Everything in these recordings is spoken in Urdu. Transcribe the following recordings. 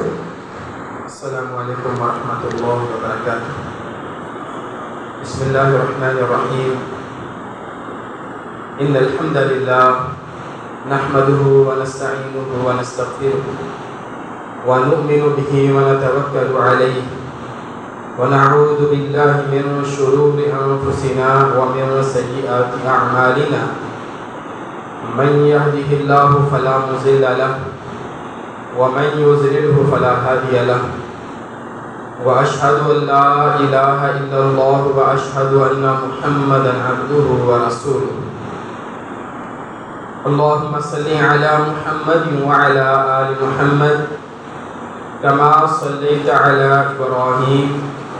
السلام علیکم ورحمۃ اللہ وبرکاتہ۔ بسم اللہ الرحمن الرحیم۔ ان الحمد للہ نحمده ونستعینه ونستغفره ونؤمن به ونتوکل علیہ ونعوذ باللہ من شرور انفسنا ومن سیئات اعمالنا من يهده الله فلا مضل له ومن يضلله فلا هادي له وأشهد أن لا إله إلا الله وأشهد أن محمدا عبده ورسوله اللهم صل على محمد وعلى آل محمد كما صليت على إبراهيم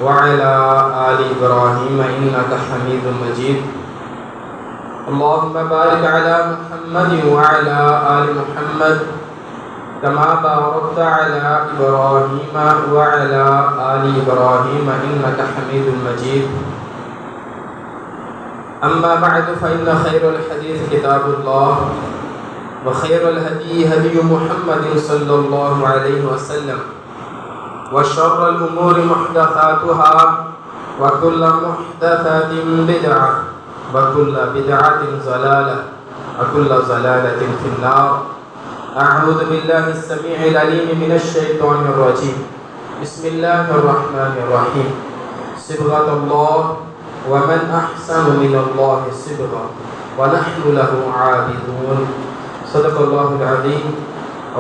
وعلى آل إبراهيم إنك حميد مجيد اللهم بارك على محمد وعلى آل محمد كما باركت على إبراهيم وعلى آل إبراهيم إنك حميد مجيد أما بعد فإن خير الحديث كتاب الله وخير الهدي هدي محمد صلى الله عليه وسلم وشر الأمور محدثاتها وكل محدثة بدعة وكل بدعة ضلالة وكل ضلالة في النار اعوذ باللہ السمیع العلیم من الشیطان الرجیم بسم اللہ الرحمن الرحیم صبغۃ اللہ ومن احسن من اللہ صبغہ ونحن له عابدون صدق اللہ العظیم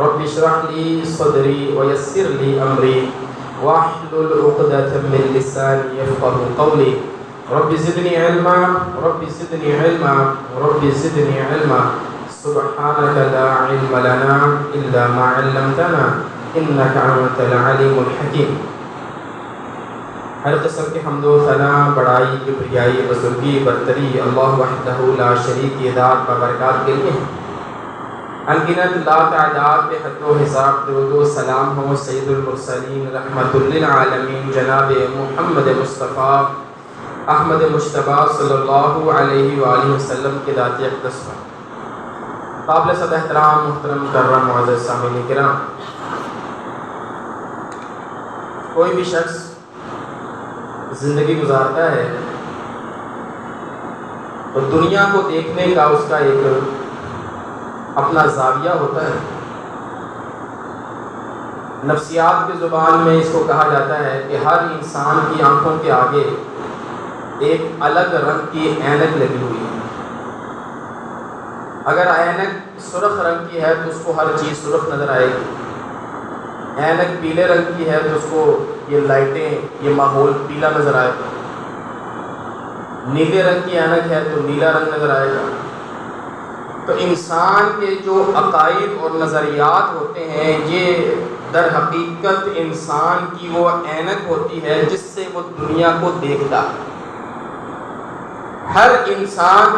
رب اشرح لی صدری ویسر لی امری واحلل عقدۃ من لسانی یفقهوا قولی رب زدنی علما رب زدنی علما رب زدنی علما سبحانك لا علم لنا إلا ما علمتنا إنك أنت العليم الحكيم۔ ہر قسم کے حمد و ثنا، بڑائی، کبریائی، بزرگی، برتری اللہ وحدہ لا شریک کی ذات و برکات کے لیے انگنت لا تعداد بے حد و حساب درود و سلام ہو سید المرسلین رحمت للعالمین جناب محمد مصطفیٰ احمد مجتبیٰ صلی اللہ علیہ وآلہ وسلم کے ذات اقدس پر۔ قابل صد احترام محترم مکرم معزز سامعین کرام، کوئی بھی شخص زندگی گزارتا ہے تو دنیا کو دیکھنے کا اس کا ایک اپنا زاویہ ہوتا ہے۔ نفسیات کی زبان میں اس کو کہا جاتا ہے کہ ہر انسان کی آنکھوں کے آگے ایک الگ رنگ کی اینک لگی ہوئی ہے۔ اگر اینک سرخ رنگ کی ہے تو اس کو ہر چیز سرخ نظر آئے گی، اینک پیلے رنگ کی ہے تو اس کو یہ لائٹیں، یہ ماحول پیلا نظر آئے گا، نیلے رنگ کی اینک ہے تو نیلا رنگ نظر آئے گا۔ تو انسان کے جو عقائد اور نظریات ہوتے ہیں یہ در حقیقت انسان کی وہ اینک ہوتی ہے جس سے وہ دنیا کو دیکھتا ہے۔ ہر انسان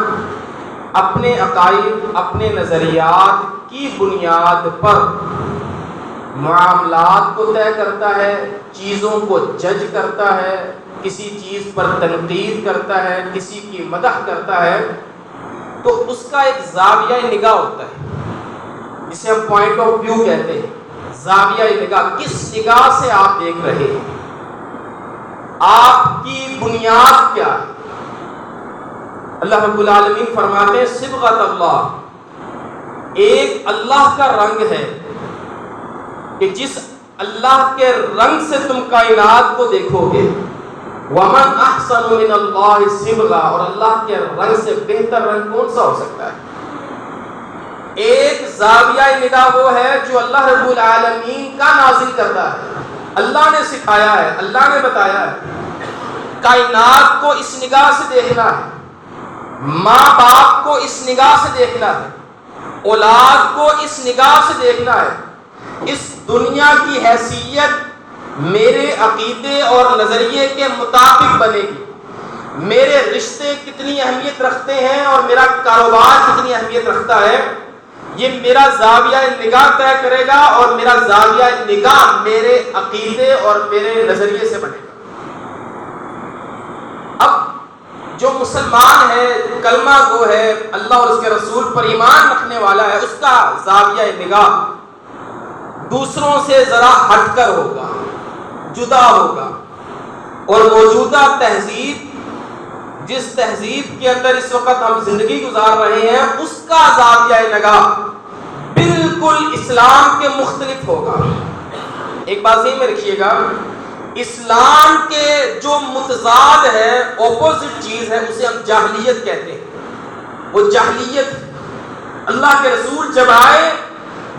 اپنے عقائد، اپنے نظریات کی بنیاد پر معاملات کو طے کرتا ہے، چیزوں کو جج کرتا ہے، کسی چیز پر تنقید کرتا ہے، کسی کی مدح کرتا ہے، تو اس کا ایک زاویہ نگاہ ہوتا ہے جسے ہم پوائنٹ آف ویو کہتے ہیں۔ زاویہ نگاہ، کس نگاہ سے آپ دیکھ رہے ہیں، آپ کی بنیاد کیا ہے۔ اللہ رب العالمین فرماتے ہیں صبغۃ اللہ، ایک اللہ کا رنگ ہے کہ جس اللہ کے رنگ سے تم کائنات کو دیکھو گے۔ ومن احسن من اللہ صبغہ، اور اللہ کے رنگ سے بہتر رنگ کون سا ہو سکتا ہے۔ ایک زاویہ نگاہ وہ ہے جو اللہ رب العالمین کا نازل کرتا ہے، اللہ نے سکھایا ہے، اللہ نے بتایا ہے۔ کائنات کو اس نگاہ سے دیکھنا ہے، ماں باپ کو اس نگاہ سے دیکھنا ہے، اولاد کو اس نگاہ سے دیکھنا ہے۔ اس دنیا کی حیثیت میرے عقیدے اور نظریے کے مطابق بنے گی، میرے رشتے کتنی اہمیت رکھتے ہیں اور میرا کاروبار کتنی اہمیت رکھتا ہے، یہ میرا زاویہ نگاہ طے کرے گا، اور میرا زاویہ نگاہ میرے عقیدے اور میرے نظریے سے بنے گا۔ اب جو مسلمان ہے، کلمہ گو ہے، اللہ اور اس کے رسول پر ایمان رکھنے والا ہے، اس کا زاویہ نگاہ دوسروں سے ذرا ہٹ کر ہوگا، جدا ہوگا، اور موجودہ تہذیب، جس تہذیب کے اندر اس وقت ہم زندگی گزار رہے ہیں، اس کا زاویہ نگاہ بالکل اسلام کے مختلف ہوگا۔ ایک بات ذہن میں رکھیے گا، اسلام کے جو متضاد ہے، اپوزٹ چیز ہے، اسے ہم جاہلیت کہتے ہیں۔ وہ جاہلیت، اللہ کے رسول جب آئے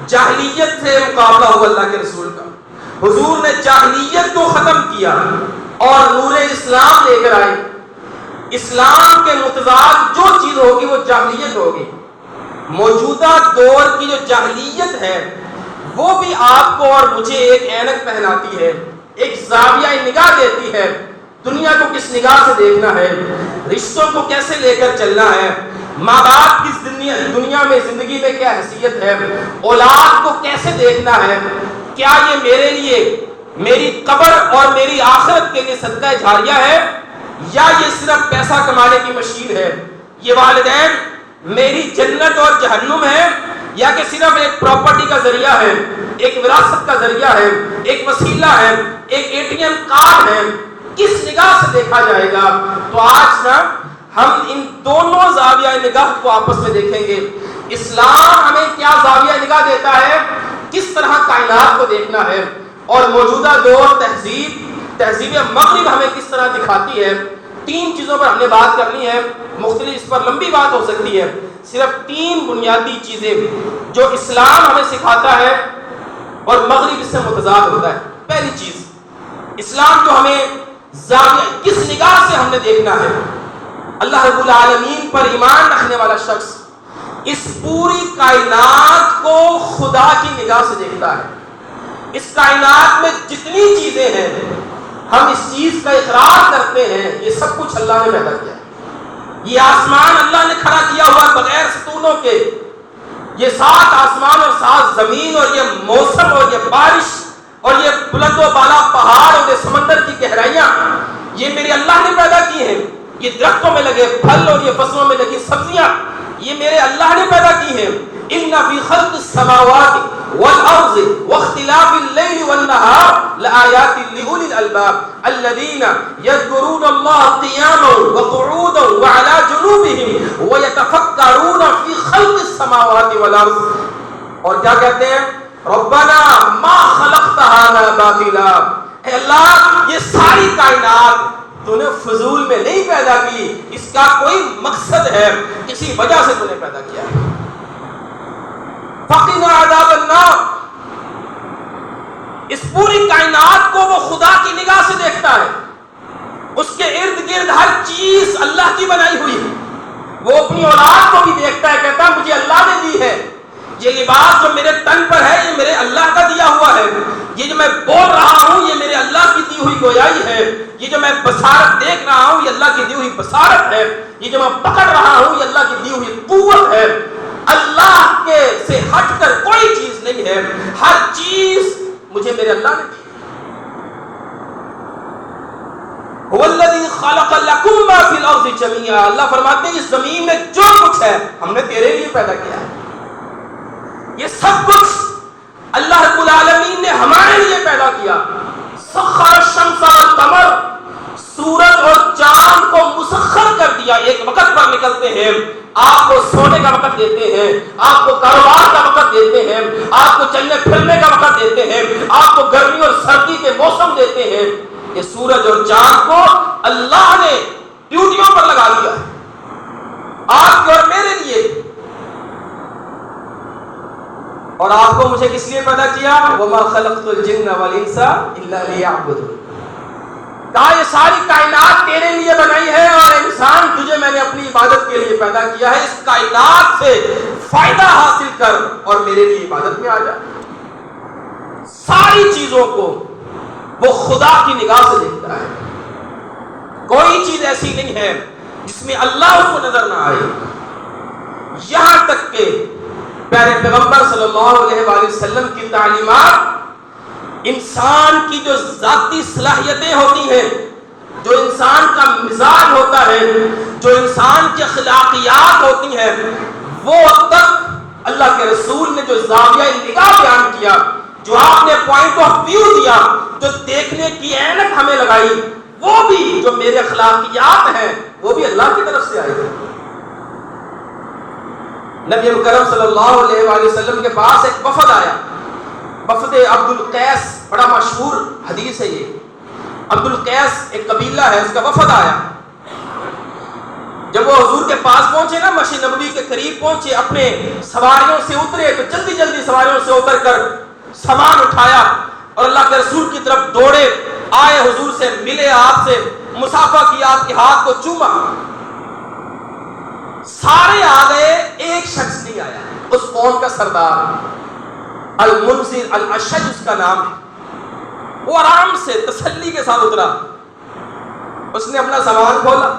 جاہلیت سے مقابلہ ہوا اللہ کے رسول کا، حضور نے جاہلیت کو ختم کیا اور نور اسلام لے کر آئے۔ اسلام کے متضاد جو چیز ہوگی وہ جاہلیت ہوگی۔ موجودہ دور کی جو جاہلیت ہے وہ بھی آپ کو اور مجھے ایک اینک پہناتی ہے، ایک زاویہ نگاہ دیتی ہے، دنیا کو کس نگاہ سے دیکھنا ہے، رشتوں کو کیسے لے کر چلنا ہے، ماں باپ کی دنیا میں زندگی میں کیا حیثیت ہے، اولاد کو کیسے دیکھنا ہے، کیا یہ میرے لیے میری قبر اور میری آخرت کے لیے صدقہ جاریہ ہے یا یہ صرف پیسہ کمانے کی مشین ہے، یہ والدین میری جنت اور جہنم ہے یا کہ صرف ایک پراپرٹی کا ذریعہ ہے، ایک وراثت کا ذریعہ ہے، ایک وسیلہ ہے، ایک ATM کارڈ ہے، کس نگاہ سے دیکھا جائے گا؟ تو آج نا ہم ان دونوں زاویہ نگاہ کو آپس میں دیکھیں گے۔ اسلام ہمیں کیا زاویہ نگاہ دیتا ہے، کس طرح کائنات کو دیکھنا ہے، اور موجودہ دور تہذیب مغرب ہمیں کس طرح دکھاتی ہے۔ تین چیزوں پر ہم نے بات کرنی ہے، مختلف اس پر لمبی بات ہو سکتی ہے، صرف تین بنیادی چیزیں جو اسلام ہمیں سکھاتا ہے اور مغرب اس سے متضاد ہوتا ہے۔ پہلی چیز، اسلام جو ہمیں زاویہ کس نگاہ سے ہم نے دیکھنا ہے۔ اللہ رب العالمین پر ایمان رکھنے والا شخص اس پوری کائنات کو خدا کی نگاہ سے دیکھتا ہے۔ اس کائنات میں جتنی چیزیں ہیں ہم اس چیز کا اقرار کرتے ہیں یہ سب کچھ اللہ نے پیدا کیا ہے۔ یہ آسمان اللہ نے کھڑا کیا ہوا بغیر ستونوں کے، یہ 7 آسمان اور 7 زمین، اور یہ موسم اور یہ بارش اور یہ بلند و بالا پہاڑ اور یہ سمندر کی گہرائیاں، یہ میرے اللہ نے پیدا کی ہیں۔ یہ درختوں میں لگے پھل اور یہ فصلوں میں لگی سبزیاں یہ میرے اللہ نے پیدا کی ہیں۔ ان فی خلق السماوات والارض واختلاف الليل والنهار لآيات لأولي الألباب الذين يذكرون الله قياما وقعودا وعلى جنوبهم ويتفكرون في خلق السماوات والارض۔ اور کیا کہتے ہیں؟ ربنا ما خلقت هذا باطلا، اے اللہ یہ ساری کائنات تو نے فضول میں نہیں پیدا کی، اس کا کوئی مقصد ہے، کسی وجہ سے تو نے پیدا کیا ہے۔ فقنا عذاب النار، اس پوری کائنات کو وہ خدا کی نگاہ سے دیکھتا ہے، اس کے ارد گرد ہر چیز اللہ کی بنائی ہوئی ہے۔ وہ اپنی اولاد کو بھی دیکھتا ہے، کہتا ہے مجھے اللہ نے دی ہے، یہ لباس جو میرے تن پر ہے یہ میرے اللہ کا دیا ہوا ہے، یہ جو میں بول رہا ہوں یہ میرے اللہ کی دی ہوئی گویائی ہے، یہ جو میں بصارت دیکھ رہا ہوں یہ اللہ کی دی ہوئی بصارت ہے، یہ جو میں پکڑ رہا ہوں یہ اللہ کی دی ہوئی قوت ہے۔ اللہ کے سے ہٹ کر کوئی چیز نہیں ہے، ہر چیز مجھے میرے اللہ نے دی۔ هو الذی خلق لکم ما فی الارض جمیعا، اللہ فرماتے ہیں اس زمین میں جو کچھ ہے ہم نے تیرے لیے پیدا کیا ہے، یہ سب کچھ اللہ رب العالمین نے ہمارے لیے پیدا کیا۔ سخر الشمس والقمر، سورج اور چاند کو مسخر کر دیا، ایک وقت پر نکلتے ہیں، آپ کو سونے کا وقت دیتے ہیں، آپ کو کاروبار کا وقت دیتے ہیں، آپ کو چلنے پھرنے کا وقت دیتے ہیں، آپ کو گرمی اور سردی کے موسم دیتے ہیں۔ یہ سورج اور چاند کو اللہ نے ڈیوٹیوں پر لگا دیا آپ کے اور میرے لیے، اور آپ کو مجھے کس لیے پیدا کیا؟ وما خلقت الجن والانس الا لیعبدون، کہا یہ ساری کائنات تیرے لیے بنائی ہے اور انسان تجھے میں نے اپنی عبادت کے لیے پیدا کیا ہے، اس کائنات سے فائدہ حاصل کر اور میرے لیے عبادت میں آ جا۔ ساری چیزوں کو وہ خدا کی نگاہ سے دیکھتا ہے، کوئی چیز ایسی نہیں ہے جس میں اللہ اس کو نظر نہ آئے، یہاں تک کہ پیارے پیغمبر صلی اللہ علیہ وآلہ وسلم کی تعلیمات انسان کی جو ذاتی صلاحیتیں ہوتی ہیں، جو انسان کا مزاج ہوتا ہے، جو انسان کی اخلاقیات ہوتی ہیں، وہ تک اللہ کے رسول نے جو زاویہ نگاہ بیان کیا جو آپ نے پوائنٹ آف ویو دیا، جو دیکھنے کی اینک ہمیں لگائی، وہ بھی جو میرے اخلاقیات ہیں وہ بھی اللہ کی طرف سے آئے ہیں۔ نبی مکرم صلی اللہ علیہ وآلہ وسلم کے پاس ایک وفد آیا، وفد عبد القیس، بڑا مشہور حدیث ہے یہ۔ عبد القیس ایک قبیلہ ہے، اس کا وفد آیا۔ جب وہ حضور کے پاس پہنچے نا، مسجد نبوی کے قریب پہنچے، اپنے سواریوں سے اترے تو جلدی جلدی سواریوں سے اتر کر سامان اٹھایا اور اللہ کے رسول کی طرف دوڑے، آئے حضور سے ملے، آپ سے مصافحہ کیا، آپ کے ہاتھ کو چوما۔ سارے آ گئے، ایک شخص نہیں آیا، اس قوم کا سردار المنذر الاشج اس کا نام ہے۔ وہ آرام سے تسلی کے ساتھ اترا، اس نے اپنا سامان کھولا،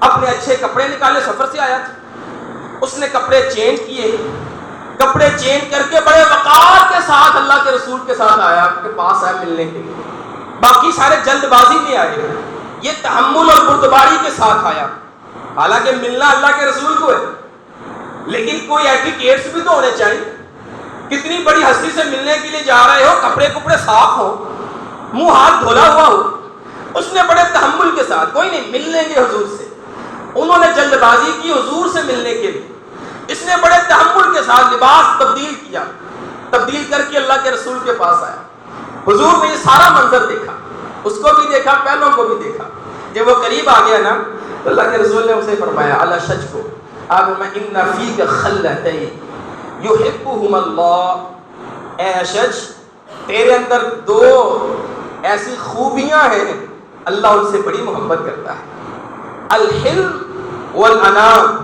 اپنے اچھے کپڑے نکالے، سفر سے آیا تھا، اس نے کپڑے چینج کیے، کپڑے چینج کر کے بڑے وقار کے ساتھ اللہ کے رسول کے ساتھ آیا، آپ کے پاس آیا ملنے کے لیے۔ باقی سارے جلد بازی میں آئے، یہ تحمل اور بردباری کے ساتھ آیا۔ حالانکہ ملنا اللہ کے رسول کو ہے، لیکن کوئی ایٹیکیٹس بھی تو ہونے چاہیے۔ کتنی بڑی ہستی سے ملنے کے لیے جا رہے ہو، کپڑے کپڑے صاف ہو، منہ ہاتھ دھولا ہوا ہو۔ اس نے بڑے تحمل کے ساتھ، کوئی نہیں مل لیں گے حضور سے، انہوں نے جلد بازی کی حضور سے ملنے کے لیے۔ اس نے بڑے تحمل کے ساتھ لباس تبدیل کیا، تبدیل کر کے اللہ کے رسول کے پاس آیا۔ حضور نے یہ سارا منظر دیکھا، اس کو بھی دیکھا، پہلوں کو بھی دیکھا۔ جب وہ قریب آ گیا نا تو اللہ کے رسول نے اسے فرمایا، الاشج کو، اب میں ان فیک خلتین یحبہم اللہ، اے اشج تیرے اندر دو ایسی خوبیاں ہیں اللہ ان سے بڑی محبت کرتا ہے، الحلم والانام،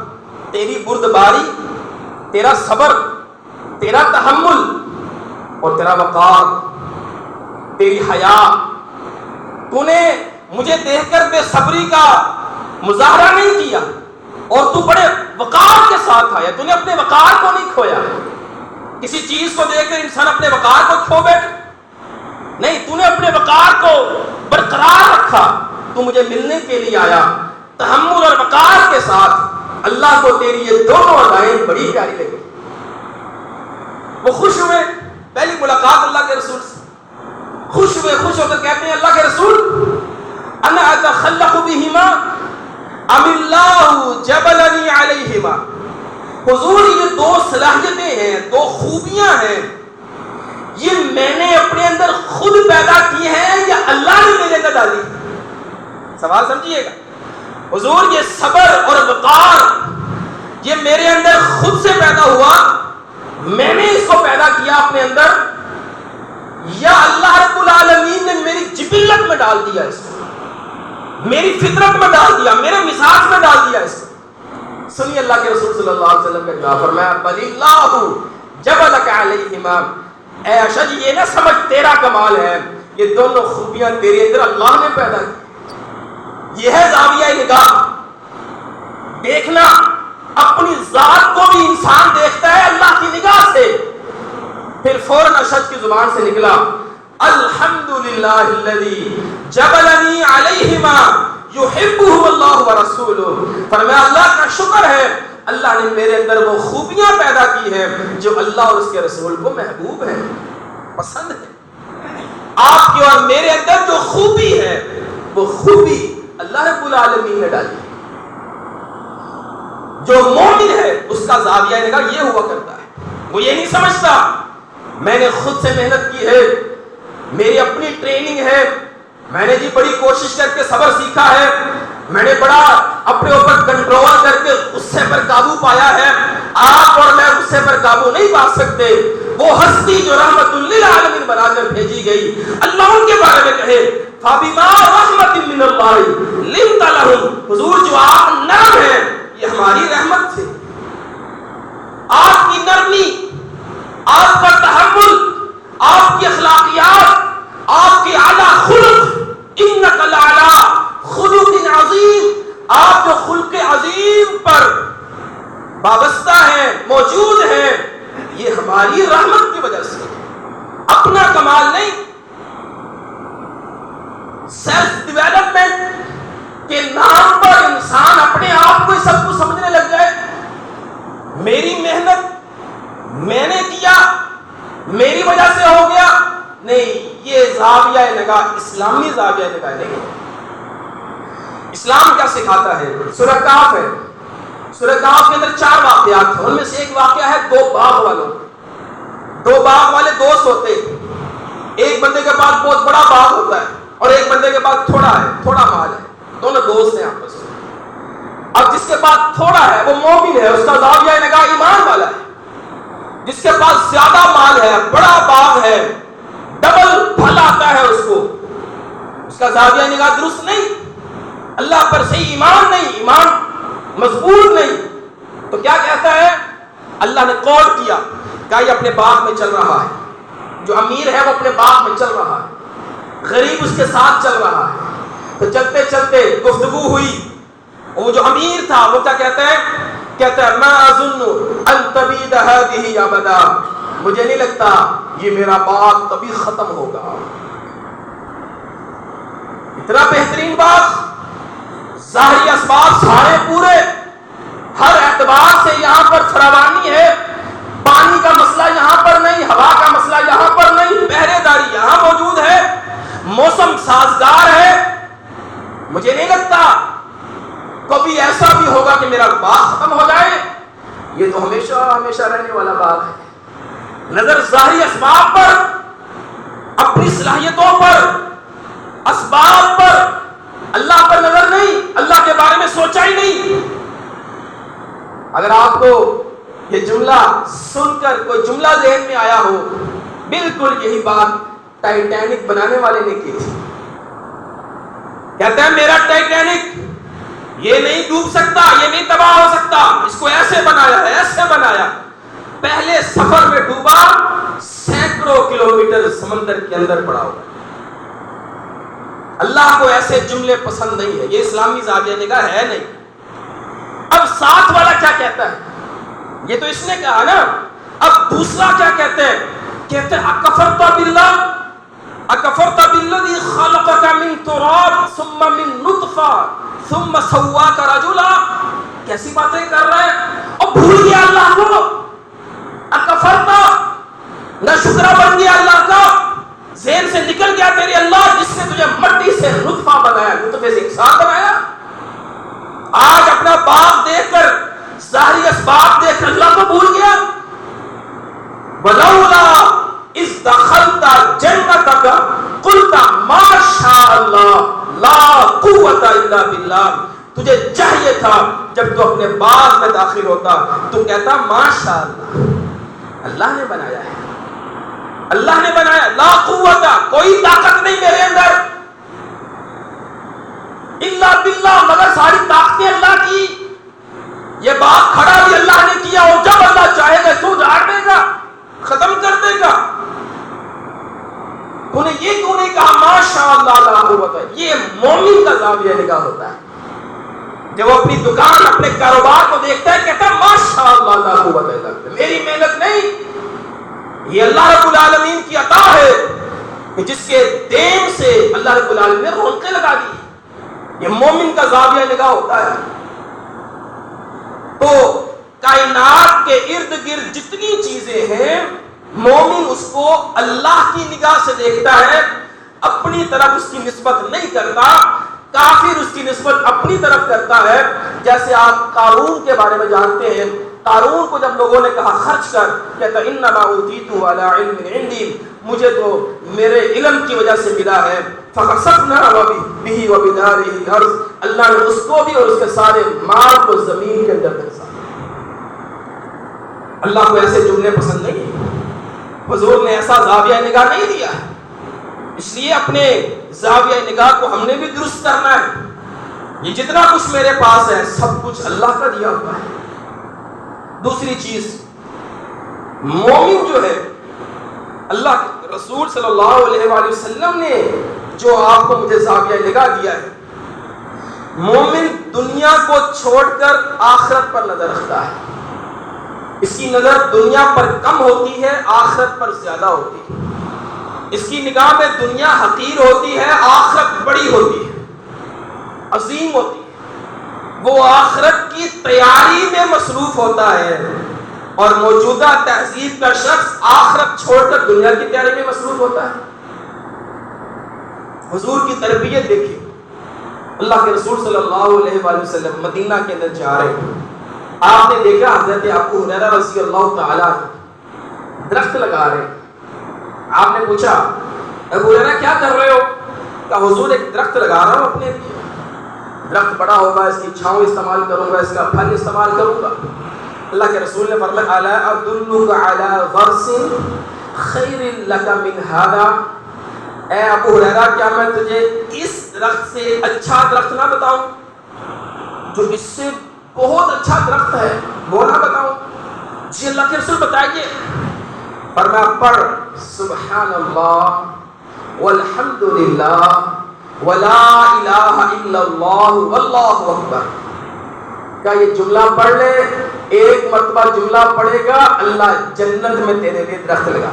تیری بردباری، تیرا صبر، تیرا تحمل اور تیرا وقار، تیری حیا۔ تو نے مجھے دیکھ کر بے صبری کا مظاہرہ نہیں کیا اور تو بڑے وقار کے ساتھ آیا، تو نے اپنے وقار کو نہیں کھویا۔ کسی چیز کو دیکھ کر انسان اپنے وقار کو کھو بیٹھے، نہیں، تو نے اپنے وقار کو برقرار رکھا، تو مجھے ملنے کے لیے آیا تحمل اور وقار کے ساتھ۔ اللہ کو تیری یہ دونوں ادائیں بڑی پیاری لگی، وہ خوش ہوئے، پہلی ملاقات اللہ کے رسول سے، خوش ہوئے، خوش ہو کر کہتے ہیں اللہ کے رسول انا اتخلق بہما ام اللہ جبلنی علیہما، حضور یہ دو صلاحیتیں ہیں، دو خوبیاں ہیں، یہ میں نے اپنے اندر خود پیدا کی ہیں یا اللہ نے میرے اندر ڈالی؟ سوال سمجھیے گا، حضور یہ صبر اور وقار یہ میرے اندر خود سے پیدا ہوا، میں نے اس کو پیدا کیا اپنے اندر، یا اللہ رب العالمین نے میری جبلت میں ڈال دیا، اس کو میری فطرت میں ڈال دیا، میرے مزاج میں ڈال دیا اس کو؟ سنیے اللہ کے رسول صلی اللہ علیہ وسلم کا جواب، فرمایا بل اللہ جبلک علیہما، اے اشج یہ نہ سمجھ تیرا کمال ہے، یہ دونوں خوبیاں تیرے اندر اللہ نے پیدا کی۔ یہ ہے زاویہ نگاہ، دیکھنا، اپنی ذات کو بھی انسان دیکھتا ہے اللہ کی نگاہ سے۔ پھر فوراً اشج کی زبان سے نکلا الحمدللہ الذی جبلنی علیہما یحبہ اللہ ورسولہ، فرمایا اللہ کا شکر ہے اللہ نے میرے اندر وہ خوبیاں پیدا کی ہیں جو اللہ اور اس کے رسول کو محبوب ہے، پسند ہے۔ آپ کے اور میرے اندر جو خوبی ہے وہ خوبی اللہ رب العالمین نے ڈالی۔ جو مومن ہے اس کا زاویہ نگاہ یہ ہوا کرتا ہے، وہ یہ نہیں سمجھتا میں نے خود سے محنت کی ہے، میری اپنی ٹریننگ ہے، میں نے جی بڑی کوشش کر کے صبر سیکھا ہے، میں نے بڑا اپنے اوپر کنٹرول کر کے غصے پر قابو پایا ہے۔ آپ اور میں غصے پر قابو نہیں پا سکتے۔ وہ ہستی جو رحمت للعالمین بنا کر بھیجی گئی، اللہ ان کے بارے میں کہے فَبِمَا رَحْمَةٍ مِّنَ اللَّهِ لِنْتَ لَهُمْ، حضور جو آپ نرم ہیں یہ ہماری رحمت سے، آپ کی نرمی، آپ کا تحمل، آپ کی اخلاقیات، آپ کی اعلیٰ خلق، اِنَّكَ لَعَلَىٰ خُلُقٍ عَظِيمٍ، آپ جو خلق عظیم پر وابستہ ہیں، موجود ہیں، یہ ہماری رحمت کی وجہ سے، اپنا کمال نہیں۔ سیلف ڈیولپمنٹ کے نام پر انسان اپنے آپ کو سب کچھ سمجھنے لگ جائے، میری محنت میں نے کیا، میری وجہ سے یہ زاویہ نگاہ اسلامی زاویہ نگاہ نہیں ہے۔ اسلام کیا سکھاتا ہے؟ سورہ کہف ہے، سورہ کہف کے اندر 4 واقعات ہیں، ان میں سے ایک واقعہ ہے 2 باغ والوں۔ 2 باغ والے دوست ہوتے ہیں، ایک بندے کے پاس بہت بڑا باغ ہوتا ہے اور ایک بندے کے پاس تھوڑا مال ہے، دونوں دوست ہیں آپس میں۔ اب جس کے پاس تھوڑا ہے وہ مومن ہے، اس کا زاویہ نگاہ ایمان والا ہے۔ جس کے پاس زیادہ مال ہے، بڑا باغ ہے، ڈبل پھل آتا ہے اس کا زاویہ نگاہ درست نہیں، اللہ پر صحیح ایمان نہیں، ایمان مضبوط نہیں۔ تو کیا کہتا ہے؟ اللہ نے قول کیا کہ یہ اپنے باغ میں چل رہا ہے، جو امیر ہے وہ اپنے باغ میں چل رہا ہے، غریب اس کے ساتھ چل رہا ہے۔ تو چلتے چلتے گفتگو ہوئی، وہ جو امیر تھا وہ کیا کہتا ہے ما اظن ان تبید هذه ابدا، مجھے نہیں لگتا یہ میرا باغ کبھی ختم ہوگا۔ اتنا بہترین باغ، ظاہری اسباب سارے پورے، ہر اعتبار سے یہاں پر فراوانی ہے، پانی کا مسئلہ یہاں پر نہیں، ہوا کا مسئلہ یہاں پر نہیں، پہرے داری یہاں موجود ہے، موسم سازگار ہے، مجھے نہیں لگتا کبھی ایسا بھی ہوگا کہ میرا باغ ختم ہو جائے، یہ تو ہمیشہ ہمیشہ رہنے والا باغ ہے۔ نظر ظاہری اسباب پر، اپنی صلاحیتوں پر، اسباب پر، اللہ پر نظر نہیں، اللہ کے بارے میں سوچا ہی نہیں۔ اگر آپ کو یہ جملہ سن کر کوئی جملہ ذہن میں آیا ہو، بالکل یہی بات ٹائٹینک بنانے والے نے کی تھی۔ کہتا ہے میرا ٹائٹینک یہ نہیں ڈوب سکتا، یہ نہیں تباہ ہو سکتا، اس کو ایسے بنایا ہے، ایسے بنایا۔ پہلے سفر میں ڈوبا، سینکڑوں کلومیٹر سمندر کے اندر پڑا ہوا۔ اللہ کو ایسے جملے پسند نہیں ہے، یہ اسلامی زاویہ نگاہ ہے نہیں۔ اب ساتھ والا کیا کہتا ہے؟ یہ تو اس نے کہا نا، اب دوسرا کیا کہتے ہیں؟ کہتے ہیں اکفرت باللہ، اکفرت بالذی خلقک من تراب ثم من نطفہ ثم سواک رجلا۔ کیسی باتیں کر رہا ہے؟ اور بھول گیا اللہ کو، اکفرت، نہ شکرہ بن گیا اللہ کا، ذہن سے نکل گیا تیرے اللہ جس نے تجھے مٹی سے نطفہ بنایا، نطفے سے انسان بنایا۔ آج اپنا باغ دیکھ کر، ظاہری اسباب دیکھ کر اللہ کو بھول گیا۔ وَلَوْلَا إِذْ دَخَلْتَ جَنَّتَكَ قُلْتَ مَا شَاءَ اللَّهُ لَا قُوَّةَ إِلَّا بِاللَّهِ، تجھے چاہیے تھا جب تو اپنے باغ میں داخل ہوتا تو کہتا ماشاء اللہ، اللہ نے بنایا ہے، اللہ نے بنایا، لا قوت، کوئی طاقت نہیں میرے اندر، الا باللہ، مگر ساری طاقتیں اللہ کی۔ یہ باغ کھڑا بھی اللہ نے کیا، اور جب اللہ چاہے گا تو جاڑ دے گا، ختم کر دے گا۔ تو نے یہ کیوں نہیں کہا ماشاء اللہ لا قوت؟ یہ مومن کا زاویہ نگاہ ہوتا ہے۔ جب وہ اپنی دکان، اپنے کاروبار کو دیکھتا ہے، کہتا ہے ماشاء اللہ لا قوت الا باللہ، میری محنت نہیں، یہ اللہ رب العالمین کی عطا ہے کہ جس کے دین سے اللہ رب العالمین نے رونقیں لگا دی۔ یہ مومن کا زاویہ نگاہ ہوتا ہے۔ تو کائنات کے ارد گرد جتنی چیزیں ہیں، مومن اس کو اللہ کی نگاہ سے دیکھتا ہے، اپنی طرف اس کی نسبت نہیں کرتا۔ کافر اس کی نسبت اپنی طرف کرتا ہے۔ جیسے آپ قارون کے بارے میں جانتے ہیں، قارون کو جب لوگوں نے کہا خرچ کر، کہتا انما اوتیتہ علی علم عندی، مجھے تو میرے علم کی وجہ سے ملا ہے۔ فخسفنا بہ وبدارہ الارض، اللہ نے اس کو بھی اور اس کے سارے مال کو زمین کے اندر دھنسا۔ اللہ کو ایسے جملے پسند نہیں ہیں، حضور نے ایسا زاویہ نگاہ نہیں دیا، اس لیے اپنے زاویہ نگاہ کو ہم نے بھی درست کرنا ہے۔ یہ جتنا کچھ میرے پاس ہے سب کچھ اللہ کا دیا ہوا ہے۔ دوسری چیز، مومن جو ہے، اللہ کے رسول صلی اللہ علیہ وآلہ وسلم نے جو آپ کو مجھے زاویہ نگاہ دیا ہے، مومن دنیا کو چھوڑ کر آخرت پر نظر رکھتا ہے۔ اس کی نظر دنیا پر کم ہوتی ہے، آخرت پر زیادہ ہوتی ہے۔ اس کی نگاہ میں دنیا حقیر ہوتی ہے، آخرت بڑی ہوتی ہے، عظیم ہوتی ہے۔ وہ آخرت کی تیاری میں مصروف ہوتا ہے، اور موجودہ تہذیب کا شخص آخرت چھوڑ کر دنیا کی تیاری میں مصروف ہوتا ہے۔ حضور کی تربیت دیکھیں. اللہ کے رسول صلی اللہ علیہ وآلہ وسلم مدینہ کے اندر جا رہے ہیں. آپ نے دیکھا حضرت ابو ہریرہ رضی اللہ تعالیٰ درخت لگا رہے ہیں. آپ نے پوچھا ابو ہریرہ کیا کر رہے ہو؟ کہا حضور ایک درخت لگا رہا ہوں اپنے لیے. درخت بڑا ہوگا اس کی چھاؤں استعمال کروں گا, اس کا پھل استعمال کروں گا. اللہ کے رسول نے فرمایا الا ادلک علی غرس خیر لک من ھذا, اے ابو ہریرہ کیا میں تجھے اس درخت سے اچھا درخت نہ بتاؤں جو اس سے بہت اچھا درخت ہے, وہ نہ بتاؤں؟ جی اللہ کے رسول بتائیے. فرمایا پڑھ سبحان اللہ والحمد للہ ولا الہ الا اللہ واللہ اکبر. کیا یہ جملہ پڑھ لے, ایک مرتبہ جملہ پڑھے گا اللہ جنت میں تیرے لیے درخت لگا.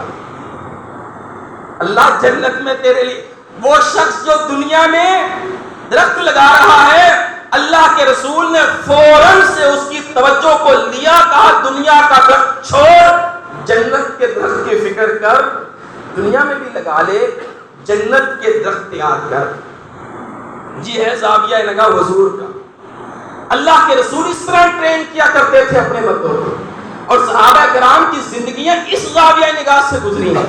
اللہ جنت میں تیرے لیے, وہ شخص جو دنیا میں درخت لگا رہا ہے, اللہ کے رسول نے فوراً سے اس کی توجہ کو لیا, کہا دنیا کا درخت چھوڑ, جنت کے درخت کی فکر کر, دنیا میں بھی لگا لے, جنت کے درخت تیار کر. جی ہے زاویہ نگاہ حضور کا. اللہ کے رسول اس طرح ٹرین کیا کرتے تھے اپنے بندوں کو, اور صحابہ کرام کی زندگیاں اس زاویہ نگاہ سے گزری ہیں.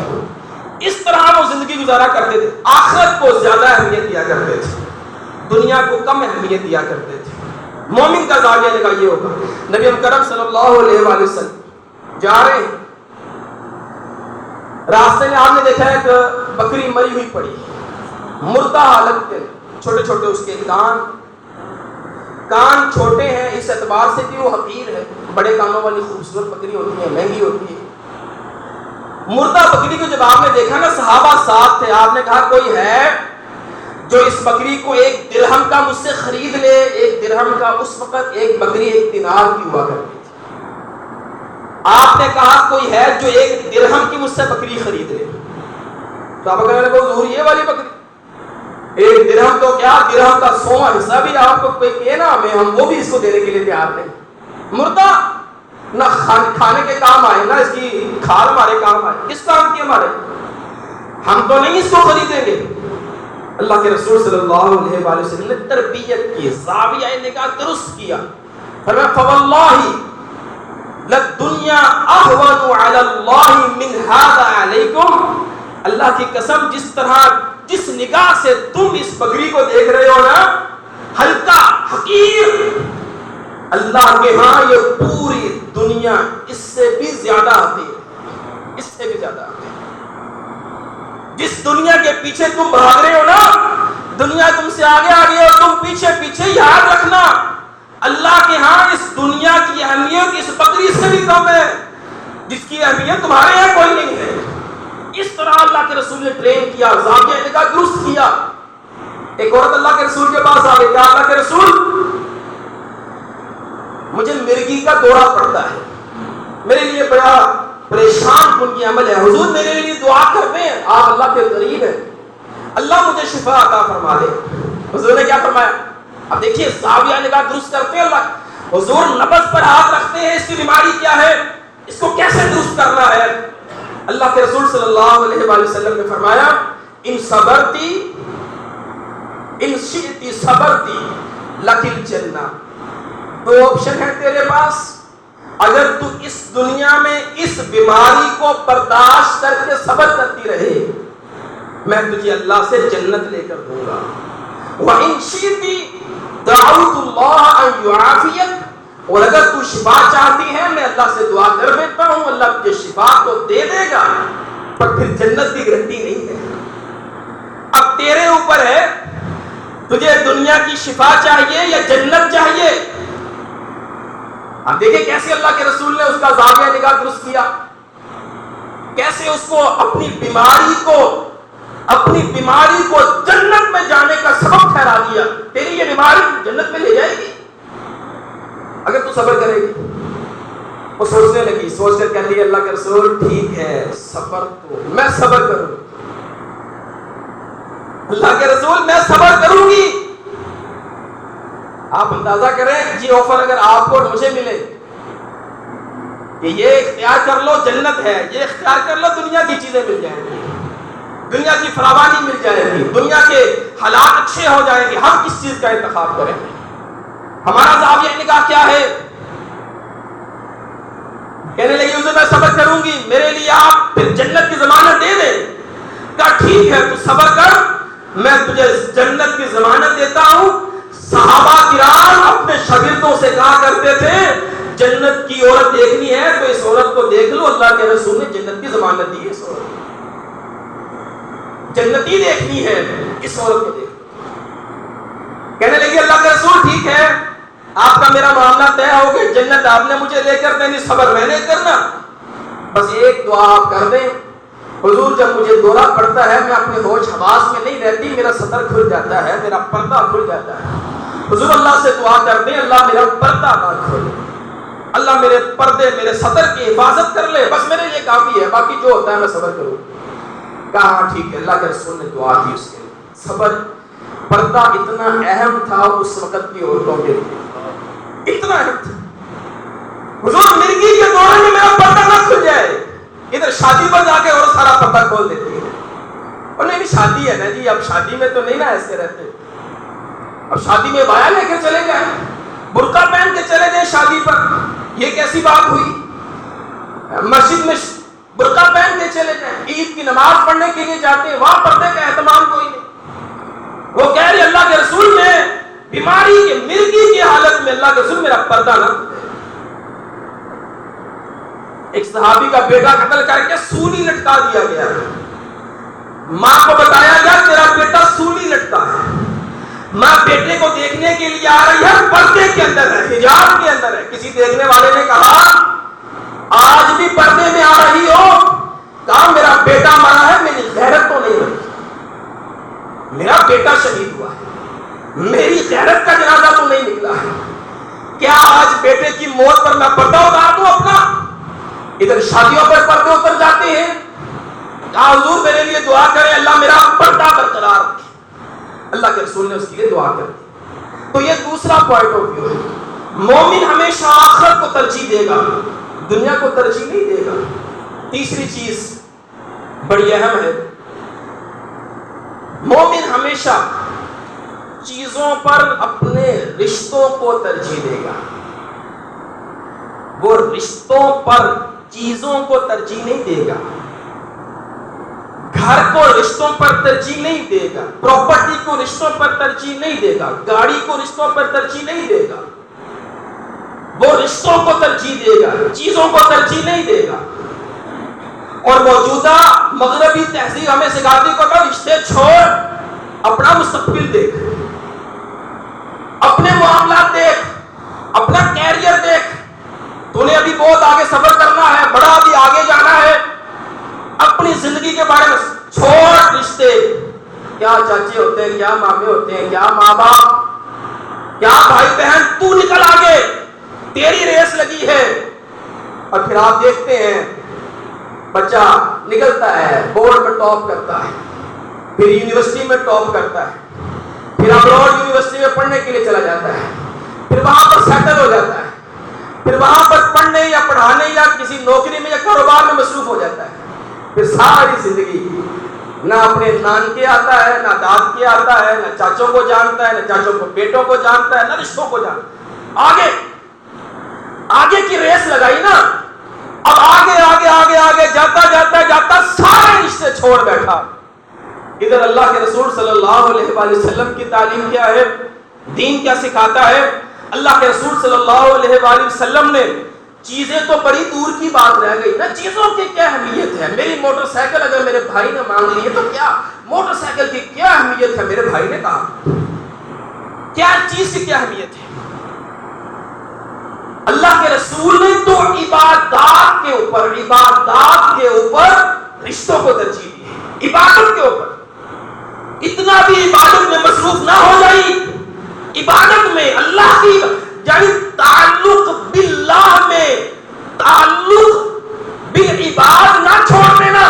اس طرح وہ زندگی گزارا کرتے تھے. آخرت کو زیادہ اہمیت دیا کرتے تھے, دنیا کو کم اہمیت دیا کرتے تھے. مومن کا زاویہ نگاہ یہ ہوگا. نبی کرم صلی اللہ علیہ وآلہ وسلم جا رہے ہیں, راستے میں آپ نے دیکھا ہے کہ بکری مری ہوئی پڑی, مردہ حالت کے, چھوٹے چھوٹے اس کے کان چھوٹے ہیں اس اعتبار سے کہ وہ حقیر ہے. بڑے کانوں والی خوبصورت بکری ہوتی ہے, مہنگی ہوتی ہے. مردہ بکری کو جب آپ نے دیکھا نا, صحابہ ساتھ تھے, آپ نے کہا کوئی ہے جو اس بکری کو 1 درہم کا مجھ سے خرید لے. 1 درہم کا اس وقت ایک بکری 1 دینار کی ہوا کرتی تھی. آپ نے کہا کوئی ہے جو 1 درہم کی مجھ سے بکری خرید لے. تو آپ کہنے لگے حضور یہ والی بکری 1 درہم تو کیا, درہم کا 100واں حصہ بھی آپ کو کوئی کہے نا ہمیں, ہم وہ بھی اس کو دینے کے لیے تیار نہیں. مردہ نہ کھانے کے کام آئے, نہ اس کی کھال ہمارے کام آئے. کس کام کی ہمارے, ہم تو نہیں اس کو خریدیں گے. اللہ کے رسول صلی اللہ علیہ وآلہ وسلم نے تربیت کی, زاویہ نگاہ درست کیا. فرمایا فواللہ للدنیا اہون علی اللہ من ھذا علیکم. اللہ کی قسم جس طرح جس نگاہ سے تم اس بکری کو دیکھ رہے ہو نا, ہلکا حقیر, اللہ کے ہاں یہ پوری دنیا اس سے بھی زیادہ آتی ہے, اس سے بھی زیادہ آتی ہے. جس دنیا کے پیچھے تم بھاگ رہے ہو نا, دنیا تم سے آگے آگے اور تم پیچھے پیچھے, یاد رکھنا اللہ کے ہاں اس دنیا کی اہمیت اس بکری سے بھی کم ہے, جس کی اہمیت تمہارے یہاں کوئی نہیں ہے. اس طرح اللہ کے رسول نے ٹرین کیا, زاویہ نگاہ درست کیا. ایک عورت اللہ کے رسول کے پاس آ گئی, کہا اللہ کے رسول مجھے مرگی کا دورہ پڑتا ہے, میرے لیے بڑا پریشان کن کی عمل ہے, حضور میرے لیے دعا کر دیں, آپ اللہ کے قریب ہیں, اللہ مجھے شفا عطا فرما دے. حضور نے کیا فرمایا؟ اب دیکھیے زاویہ نگاہ درست کرتے ہیں اللہ. حضور نبض پر ہاتھ رکھتے ہیں, اس کی بیماری کیا ہے, اس کو کیسے درست کرنا ہے. اللہ کے رسول صلی اللہ علیہ وآلہ وسلم نے فرمایا ان صبرتی ان شئتی صبرتی لکل جنہ. 2 آپشن ہے تیرے پاس, اگر تو اس دنیا میں اس بیماری کو برداشت کر کے صبر کرتی رہے, میں تجھے اللہ سے جنت لے کر دوں گا. وَإِن شِئْتِ دَعَوْتُ اللَّهَ أَن يُعَافِيَكَ, اور اگر تو شفا چاہتی ہے میں اللہ سے دعا کر دیتا ہوں, اللہ تجھے شفا تو دے دے گا, پر پھر جنت کی گارنٹی نہیں ہے. اب تیرے اوپر ہے, تجھے دنیا کی شفا چاہیے یا جنت چاہیے. اب دیکھیں کیسے اللہ کے رسول نے اس کا زاویہ نگاہ درست کیا, کیسے اس کو اپنی بیماری کو جنت میں جانے کا سبب ٹھہرا دیا. تیری یہ بیماری جنت میں لے جائے گی اگر تو صبر کرے گی. وہ سوچنے لگی, سوچ کر کہتی ہے اللہ کے رسول ٹھیک ہے صبر, تو میں صبر کروں. اللہ کے رسول میں صبر کروں گی. آپ اندازہ کریں جی آفر اگر آپ کو مجھے ملے کہ یہ اختیار کر لو جنت ہے, یہ اختیار کر لو دنیا کی چیزیں مل جائیں گی, دنیا کی فراوانی مل جائے گی, گی, دنیا کے حالات اچھے ہو جائیں گے, ہم کس چیز کا انتخاب کریں گے؟ ہمارا زاویہ نگاہ کیا ہے؟ کہنے لگی حضور میں صبر کروں گی, میرے لیے آپ پھر جنت کی ضمانت دے دیں. کہا ٹھیک ہے تو صبر کر, میں تجھے جنت کی ضمانت دیتا ہوں. صحابہ کرام اپنے شاگردوں سے کہا کرتے تھے جنت کی عورت دیکھنی ہے تو اس عورت کو دیکھ لو, اللہ کے رسول نے جنت کی ضمانت دی. اس عورت جنتی دیکھنی ہے, اس عورت کو دیکھ لو. کہنے لگی اللہ کے رسول ٹھیک ہے, آپ کا میرا معاملہ طے ہو گیا, جنت آپ نے مجھے لے کر دینی, صبر میں نے کرنا, بس ایک دعا آپ کر دیں. حضور جب مجھے دورہ پڑتا ہے میں اپنے ہوش حواس میں نہیں رہتی, میرا سطر کھل جاتا ہے, میرا پردہ کھل جاتا ہے. حضور اللہ سے دعا کر دیں اللہ میرا پردہ نہ کھولے, اللہ میرے پردے میرے سطر کی حفاظت کر لے, بس میرے لیے کافی ہے, باقی جو ہوتا ہے میں صبر کروں. کہا ٹھیک ہے. اللہ کے رسول نے دعا کی اس کے لیے. صبر, پردہ اتنا اہم تھا اس وقت کی عورتوں کے لیے, اتنا اہم تھا. حضور مرغی کے دورے میں میرا پردہ نہ کھل جائے, ادھر شادی پر جا کے اور سارا پردہ کھول دیتی ہے. اور نہیں شادی ہے نا جی, اب شادی میں تو نہیں نا ایسے رہتے, اب شادی میں بایا لے کے چلے گئے, برقع پہن کے چلے گئے شادی پر, یہ کیسی بات ہوئی؟ مسجد میں برقع پہن کے چلے گئے, عید کی نماز پڑھنے کے لیے جاتے ہیں, وہاں پردے کا اہتمام کوئی نہیں. وہ کہہ رہے اللہ کے رسول میں بیماری کے مرگی کی حالت میں اللہ کے رسول میرا پردہ نہ. ایک صحابی کا بیٹا قتل کر کے سولی لٹکا دیا گیا, ماں کو بتایا گیا تیرا بیٹا سولی لٹکا ہے. ماں بیٹے کو دیکھنے کے لیے آ رہی ہے, پردے کے اندر ہے, حجاب کے اندر ہے. کسی دیکھنے والے نے کہا آج بھی پردے میں آ رہی ہو؟ کہا میرا بیٹا مرا ہے, میری غیرت تو نہیں مری, میرا بیٹا شہید ہوا ہے, میری غیرت کا جنازہ تو نہیں نکلا ہے. کیا آج بیٹے کی موت پر میں پردہ اتار دوں اپنا؟ ادھر شادیوں پر پردے اتر جاتے ہیں. کہا حضور میرے لیے دعا کریں اللہ میرا پردہ برقرار رکھے. اللہ کے رسول نے اس کے لیے دعا کر دی. تو یہ دوسرا پوائنٹ آف ویو ہے. مومن ہمیشہ آخرت کو ترجیح دے گا, دنیا کو ترجیح نہیں دے گا. تیسری چیز بڑی اہم ہے, مومن ہمیشہ چیزوں پر اپنے رشتوں کو ترجیح دے گا. وہ رشتوں پر چیزوں کو ترجیح نہیں دے گا, گھر کو رشتوں پر ترجیح نہیں دے گا, پراپرٹی کو رشتوں پر ترجیح نہیں دے گا, گاڑی کو رشتوں پر ترجیح نہیں دے گا. وہ رشتوں کو ترجیح دے گا, چیزوں کو ترجیح نہیں دے گا. اور موجودہ مغربی تہذیب ہمیں سکھاتی کو کہ رشتے چھوڑ, اپنا مستقبل دیکھ, اپنے معاملات دیکھ, اپنا کیریئر دیکھ. تو نے ابھی بہت آگے سفر کرنا ہے, بڑا ابھی آگے جانا ہے, اپنی زندگی کے بارے میں چھوڑ رشتے. کیا چاچے ہوتے ہیں, کیا مامے ہوتے ہیں, کیا ماں باپ, کیا بھائی بہن, تو نکل آگے, تیری ریس لگی ہے. اور پھر آپ دیکھتے ہیں بچہ نکلتا ہے, بورڈ میں ٹاپ کرتا ہے, پھر یونیورسٹی میں ٹاپ کرتا ہے, پھر ابراڈ یونیورسٹی میں پڑھنے کے لیے چلا جاتا ہے, پھر وہاں پر سیٹل ہو جاتا ہے, پھر وہاں پر پڑھنے یا پڑھانے یا کسی نوکری میں یا کاروبار میں مصروف ہو جاتا ہے. پھر ساری زندگی نہ اپنے نان کے آتا ہے, نہ داد کے آتا ہے, نہ چاچوں کو جانتا ہے, نہ چاچوں کو بیٹوں کو جانتا ہے, نہ رشتوں کو جانتا ہے. آگے آگے کی ریس لگائی نا, اب آگے آگے آگے آگے جاتا جاتا جاتا سارے رشتے چھوڑ بیٹھا. ادھر اللہ کے رسول صلی اللہ علیہ وآلہ وسلم کی تعلیم کیا ہے, دین کیا سکھاتا ہے. اللہ کے رسول صلی اللہ علیہ وآلہ وسلم نے, چیزیں تو بڑی دور کی بات رہ گئی نا, چیزوں کی کیا اہمیت ہے. میری موٹر سائیکل اگر میرے بھائی نے مانگ لی ہے تو کیا, موٹر سائیکل کی کیا اہمیت ہے, میرے بھائی نے کہا, کیا چیز کی کیا اہمیت ہے. اللہ کے رسول نے تو عبادات کے اوپر رشتوں کو ترجیح دی. عبادت کے اوپر اتنا بھی عبادت میں مصروف نہ ہو جائی, عبادت میں اللہ کی یعنی تعلق باللہ میں تعلق بالعباد نہ چھوڑ دینا.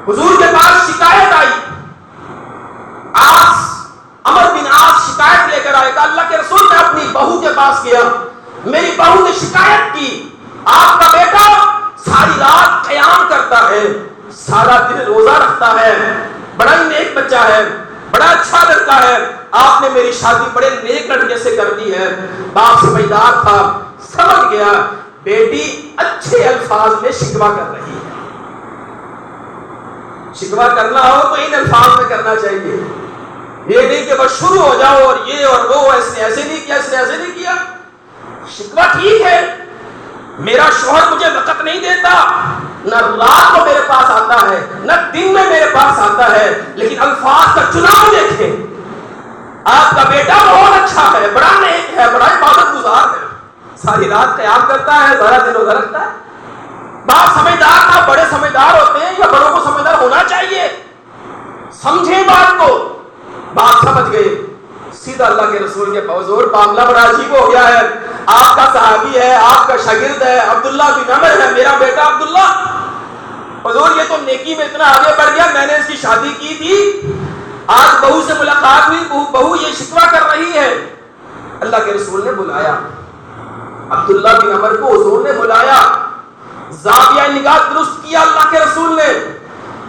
حضور کے پاس شکایت آئی, عمر بن عاص شکایت لے کر آئے. اللہ کے رسول نے اپنی بہو کے پاس گیا, میری بہو نے شکایت کی, آپ کا بیٹا ساری رات قیام کرتا ہے, سارا دن روزہ رکھتا ہے, نیک بچہ ہے، بڑا اچھا لڑکا ہے، آپ نے میری شادی بڑے نیک لڑکے سے کر دی ہے۔ باپ سمجھدار تھا، سمجھ گیا بیٹی اچھے الفاظ میں شکوہ کر رہی ہے، شکوہ کرنا ہو تو ان الفاظ میں کرنا چاہیے، یہ نہیں کہ بس شروع ہو جاؤ اور یہ اور وہ ایسے ایسے نہیں کیا، اس نے ایسے نہیں کیا۔ شکوہ ٹھیک ہے، میرا شوہر مجھے وقت نہیں دیتا، نہ رات کو میرے پاس آتا ہے نہ دن میں میرے پاس آتا ہے، لیکن الفاظ کا چناؤ دیکھیں۔ آپ کا بیٹا بہت اچھا ہے، بڑا نیک ہے، بڑا عبادت گزار ہے، ساری رات قیام کرتا ہے، سارا دن روزہ رکھتا ہے۔ باپ سمجھدار تھا، بڑے سمجھدار ہوتے ہیں یا بڑوں کو سمجھدار ہونا چاہیے، سمجھیں بات کو۔ بات سمجھ گئے، سیدھا اللہ کے رسول کے حضور معاملہ بڑا عجیب ہو گیا ہے، آپ کا صحابی ہے، آپ کا شاگرد ہے، عبداللہ بن عمر ہے میرا بیٹا عبداللہ، حضور یہ تو نیکی میں اتنا آگے بڑھ گیا، میں نے اس کی شادی کی تھی، آج بہو سے ملاقات ہوئی، بہو یہ شکوہ کر رہی ہے۔ اللہ کے رسول نے بلایا عبداللہ بن عمر کو، حضور نے بلایا، زاویہ نگاہ درست کیا اللہ کے رسول نے،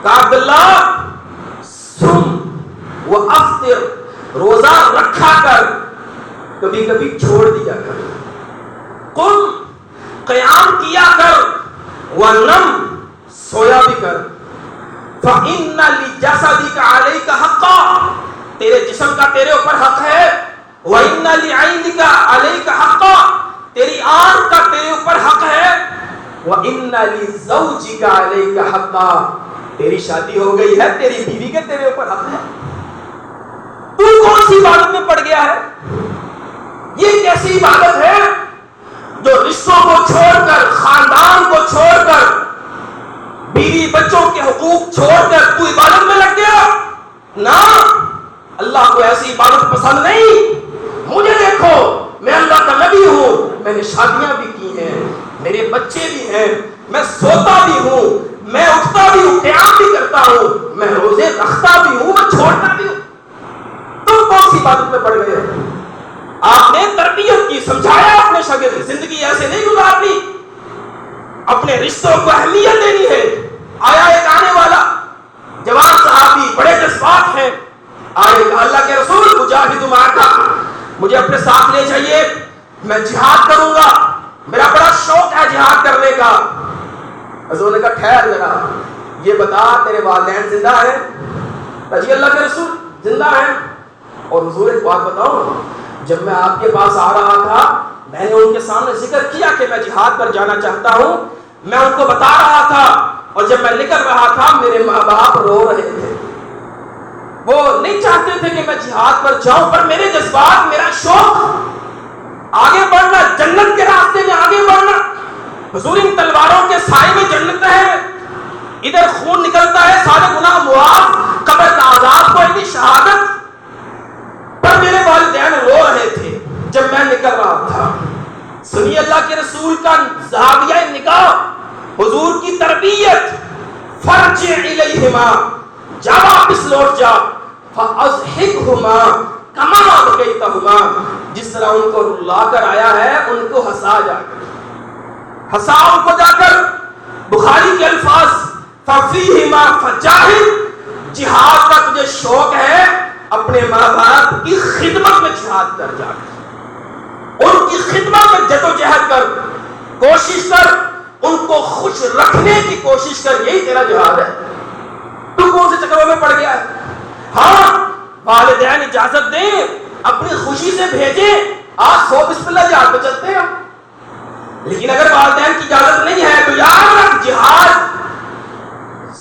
کہا عبداللہ سم و افطر، روزہ رکھا کر، کبھی کبھی چھوڑ دیا کر، قم قیام کیا کر، ونم سویا بھی کر، فَإِنَّ لِجَسَدِكَ عَلَيْكَ حَقًّا، تیرے جسم کا تیرے اوپر حق ہے، وَإِنَّ لِعَيْنِكَ عَلَيْكَ حَقًّا، تیری آنکھ کا تیرے اوپر حق ہے، وَإِنَّ لِزَوْجِكَ عَلَيْكَ حَقًّا، تیری شادی ہو گئی ہے، تیری بیوی کے تیرے اوپر حق ہے۔ تو کون سی عبادت میں پڑ گیا ہے؟ یہ کیسی عبادت ہے جو رشتوں کو چھوڑ کر، خاندان کو چھوڑ کر، بیوی بچوں کے حقوق چھوڑ کر تو عبادت میں لگ گیا؟ نہ، اللہ کو ایسی عبادت پسند نہیں۔ مجھے دیکھو، میں اللہ کا نبی ہوں، میں نے شادیاں بھی کی ہیں، میرے بچے بھی ہیں، میں سوتا بھی ہوں، میں اٹھتا بھی ہوں، قیام بھی کرتا ہوں، میں روزے رکھتا بھی ہوں، میں چھوڑتا بھی ہوں، تم کون سی عبادت میں پڑ گئے؟ آپ نے تربیت کی، سمجھایا اپنے شاگرد، زندگی ایسے نہیں گزارنی، اپنے رشتوں کو اہمیت دینی ہے۔ آیا ایک آنے والا جوان صحابی، بڑے جذبات ہیں، آئے کہ اللہ کے رسول مجاہد معاکا، مجھے اپنے ساتھ لے جائیے، میں جہاد کروں گا، میرا بڑا شوق ہے جہاد کرنے کا۔ حضور نے کہا ٹھہر ذرا، یہ بتا تیرے والدین زندہ ہیں؟ جی اللہ کے رسول زندہ ہیں۔ اور حضور ایک بات بتاؤ، جب میں آپ کے پاس آ رہا تھا میں نے ان کے سامنے ذکر کیا کہ میں جہاد پر جانا چاہتا ہوں، میں ان کو بتا رہا تھا، اور جب میں نکل رہا تھا میرے ماں باپ رو رہے تھے، وہ نہیں چاہتے تھے کہ میں جہاد پر جاؤں، پر میرے جذبات، میرا شوق آگے بڑھنا، جنت کے راستے میں آگے بڑھنا۔ حضور ان تلواروں کے سائے میں جنت ہے، ادھر خون نکلتا ہے، سارے گناہ معاف، قبر کا عذاب کوئی نہیں، شہادت، پر میرے والدین رو رہے تھے جب میں نکل رہا تھا۔ سنیے اللہ کے رسول کا زاویہ نگاہ، حضور کی تربیت، فرجع الیہما، جا واپس لوٹ جا، فاضحکہما کما ابقیتہما، جس طرح ان کو رلا کر آیا ہے ان کو ہنسا جا کر، ہنسا ان کو جا کر۔ بخاری کے الفاظ، ففیہما فجاہد، جہاد کا تجھے شوق ہے، اپنے ماں باپ کی خدمت میں جہاد کر جا کر، ان کی خدمت میں جدوجہد کر، کوشش کر، ان کو خوش رکھنے کی کوشش کر، یہی تیرا جہاد ہے۔ تو کون سے چکروں میں پڑ گیا ہے؟ ہاں، والدین اجازت دیں، اپنی خوشی سے بھیجیں، آج 100 بسم اللہ جہاد پہ چلتے ہیں، لیکن اگر والدین کی اجازت نہیں ہے تو یاد رکھ، جہاد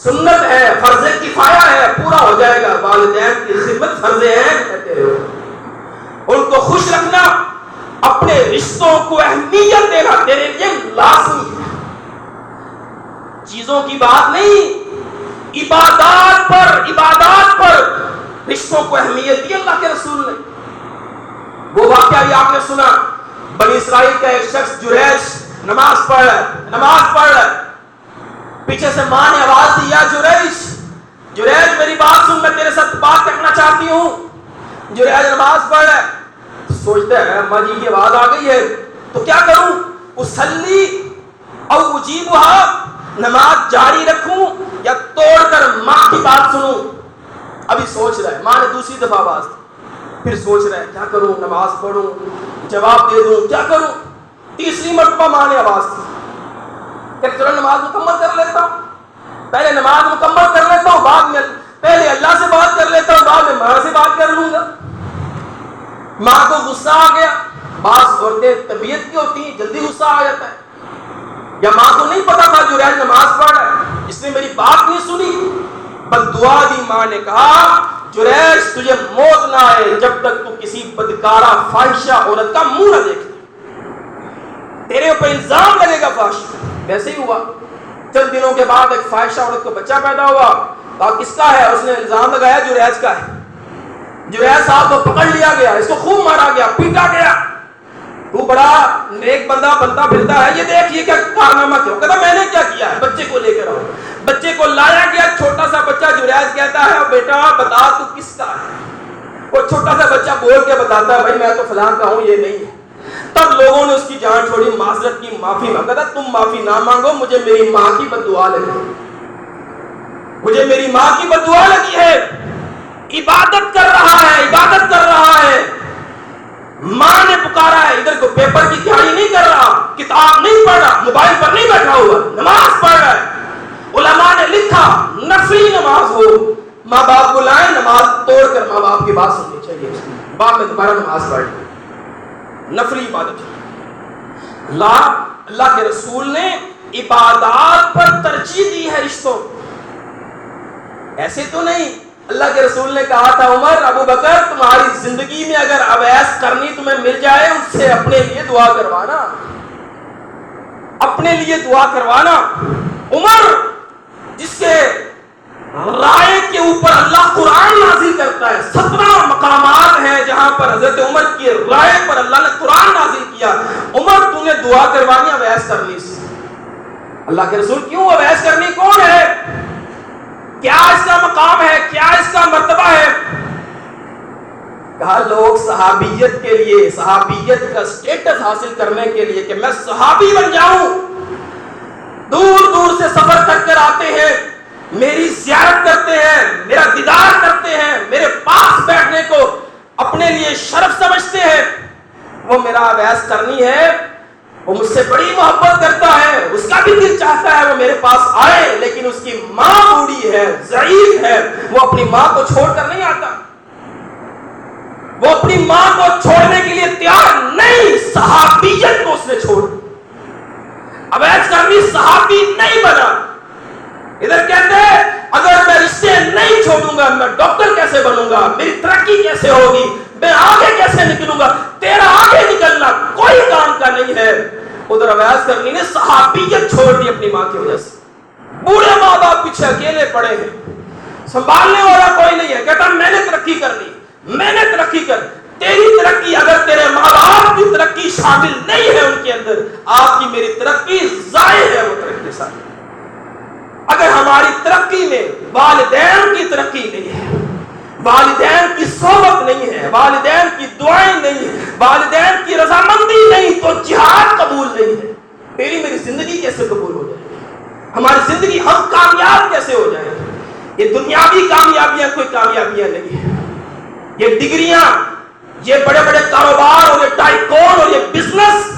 سنت ہے، فرض کفایہ ہے، پورا ہو جائے گا، والدین کی خدمت فرض ہے، ان کو خوش رکھنا، اپنے رشتوں کو اہمیت دینا تیرے لیے لازمی ہے۔ چیزوں کی بات نہیں، عبادات پر رشتوں کو اہمیت دی اللہ کے رسول نے۔ وہ واقعہ بھی آپ نے سنا، بنی اسرائیل کا ایک شخص جریج نماز پڑھ رہا، پیچھے سے ماں نے آواز دی، یا جریج میری بات سن، میں تیرے ساتھ بات کرنا چاہتی ہوں۔ جریج نماز پڑھ رہا ہے، سوچتا ہے اماں جی کی آواز آ گئی ہے تو کیا کروں، اصلی او اجیبھا، نماز جاری رکھوں یا توڑ کر ماں کی بات سنوں؟ ابھی سوچ رہا ہے، ماں نے دوسری دفعہ آواز دی، پھر سوچ رہا ہے کیا کروں، نماز پڑھوں، جواب دے دوں، کیا کروں؟ تیسری مرتبہ ماں نے آواز دی کہ چلو نماز مکمل کر لیتا ہوں، پہلے نماز مکمل کر لیتا ہوں، بعد میں پہلے اللہ سے بات کر لیتا ہوں، بعد میں ماں سے بات کر لوں گا۔ ماں کو غصہ آ گیا۔ بعض عورتیں طبیعت کی ہوتی ہیں، جلدی غصہ آ جاتا ہے، یا ماں کو نہیں پتا تھا جریج نماز پڑھ رہا ہے، اس نے میری بات نہیں سنی، بد دعا دی۔ ماں نے کہا جریج تجھے موت نہ آئے جب تک تو کسی بدکارہ فاحشہ عورت کا منہ نہ دیکھ، تیرے اوپر الزام لگے گا فحش۔ ویسے ہی ہوا، چند دنوں کے بعد ایک فاحشہ عورت کو بچہ پیدا ہوا، کہا کس کا ہے؟ اس نے الزام لگایا جریج کا ہے۔ جریج صاحب کو پکڑ لیا گیا، اس کو خوب مارا گیا، پیٹا گیا۔ تو بڑا نیک بندہ بنتا پھرتا ہے، یہ دیکھ یہ کیا کارنامہ کیا؟ کہتا میں نے کیا کیا ہے؟ بچے کو لے کر آؤ۔ بچے کو لایا گیا، چھوٹا سا بچہ۔ جریج کہتا ہے بیٹا بتا تو کس کا ہے؟ وہ چھوٹا سا بچہ بول کے بتاتا ہے بھائی میں تو فلاں کا ہوں، یہ نہیں ہے۔ تب لوگوں نے اس کی جان چھوڑی، معذرت کی، معافی مانگا تھا۔ تم معافی نہ مانگو، مجھے میری ماں کی بددعا لگی، مجھے میری ماں کی بددعا لگی ہے۔ عبادت کر رہا ہے، عبادت کر رہا ہے، ماں نے پکارا ہے، ادھر کو پیپر کی تیاری نہیں کر رہا، کتاب نہیں پڑھ رہا، موبائل پر نہیں بیٹھا ہوا، نماز پڑھ رہا ہے۔ علماء نے لکھا نفلی نماز ہو، ماں باپ بلائیں، نماز توڑ کر ماں باپ کی بات سننی چاہیے، باپ میں دوبارہ نماز پڑھ، نفلی عبادت۔ اللہ کے رسول نے عبادات پر ترجیح دی ہے رشتوں، ایسے تو نہیں۔ اللہ کے رسول نے کہا تھا عمر، ابو بکر تمہاری زندگی میں اگر اویس کرنی تمہیں مل جائے اس سے اپنے لیے دعا کروانا، اپنے لیے دعا کروانا۔ عمر جس کے رائے کے اوپر اللہ قرآن نازل کرتا ہے، 17 مقامات ہیں جہاں پر حضرت عمر کی رائے پر اللہ نے قرآن نازل کیا۔ عمر تم نے دعا کروانی اویس کرنی سے۔ اللہ کے رسول کیوں؟ اویس کرنی کون ہے؟ کیا اس کا مقام ہے؟ کیا اس کا مرتبہ ہے؟ کہا لوگ صحابیت کے لیے، صحابیت کا سٹیٹس حاصل کرنے کے لیے کہ میں صحابی بن جاؤں، دور دور سے سفر کر کر آتے ہیں، میری زیارت کرتے ہیں، میرا دیدار کرتے ہیں، میرے پاس بیٹھنے کو اپنے لیے شرف سمجھتے ہیں۔ وہ میرا اویس کرنی ہے، وہ مجھ سے بڑی محبت کرتا ہے، اس کا بھی دل چاہتا ہے وہ میرے پاس آئے، لیکن اس کی ماں بوڑھی ہے، ضعیف ہے، وہ اپنی ماں کو چھوڑ کر نہیں آتا، وہ اپنی ماں کو چھوڑنے کے لیے تیار نہیں۔ صحابیت کو اس نے چھوڑ، اویس کرنی صحابی نہیں بنا۔ ادھر کہتے ہیں اگر میں رشتے نہیں چھوڑوں گا میں ڈاکٹر کیسے بنوں گا، میری ترقی کیسے ہوگی، میں آگے کیسے نکلوں گا؟ تیرا آگے نکلنا کوئی کام کا نہیں ہے۔ ادھر اویس کرنی نے صحابیت چھوڑ دی اپنی ماں کی وجہ سے۔ بوڑھے ماں باپ پیچھے اکیلے پڑے ہیں، سنبھالنے والا کوئی نہیں ہے، کہتا میں نے ترقی کرنی، میں نے ترقی کر۔ تیری ترقی اگر تیرے ماں باپ کی ترقی شامل نہیں ہے ان کے اندر، آپ کی میری ترقی ضائع ہے۔ وہ ترقی ساری اگر ہماری ترقی میں والدین کی ترقی نہیں ہے، والدین کی صحبت نہیں ہے، والدین کی دعائیں نہیں ہیں، والدین کی رضامندی نہیں، تو جہاد قبول نہیں ہے۔ تیری میری زندگی کیسے قبول ہو جائے گی؟ ہماری زندگی ہم کامیاب کیسے ہو جائے گی؟ یہ دنیاوی کامیابیاں کوئی کامیابیاں نہیں ہیں، یہ ڈگریاں، یہ بڑے بڑے کاروبار اور یہ ٹائکون اور یہ بزنس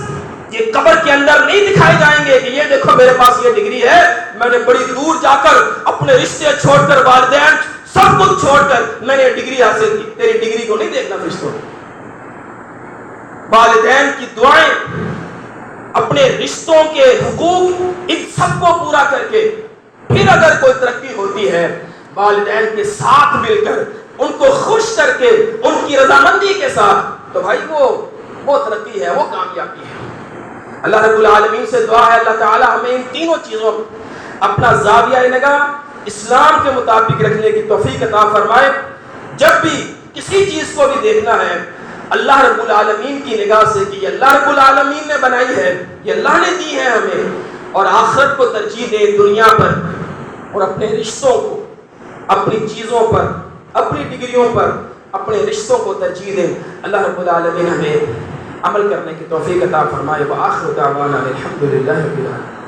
یہ قبر کے اندر نہیں دکھائے جائیں گے کہ یہ دیکھو میرے پاس یہ ڈگری ہے، میں نے بڑی دور جا کر اپنے رشتے چھوڑ کر، والدین سب کچھ چھوڑ کر میں نے ڈگری حاصل کی۔ تیری ڈگری کو نہیں دیکھنا رشتوں، والدین کی دعائیں، اپنے رشتوں کے حقوق، ان سب کو پورا کر کے پھر اگر کوئی ترقی ہوتی ہے، والدین کے ساتھ مل کر، ان کو خوش کر کے، ان کی رضامندی کے ساتھ، تو بھائی وہ ترقی ہے، وہ کامیابی ہے۔ اللہ رب العالمین سے دعا ہے اللہ تعالی ہمیں ان تینوں چیزوں اپنا زاویہ نگاہ اسلام کے مطابق رکھنے کی توفیق عطا فرمائے۔ جب بھی کسی چیز کو بھی دیکھنا ہے اللہ رب العالمین کی نگاہ سے کہ یہ اللہ رب العالمین نے بنائی ہے، یہ اللہ نے دی ہے ہمیں، اور آخرت کو ترجیح دیں دنیا پر، اور اپنے رشتوں کو، اپنی چیزوں پر، اپنی ڈگریوں پر، اپنے رشتوں کو ترجیح دیں۔ اللہ رب العالمین ہمیں عمل کرنے کی توفیق عطا فرمائے۔ وآخر دعوانا الحمدللہ رب العالمین۔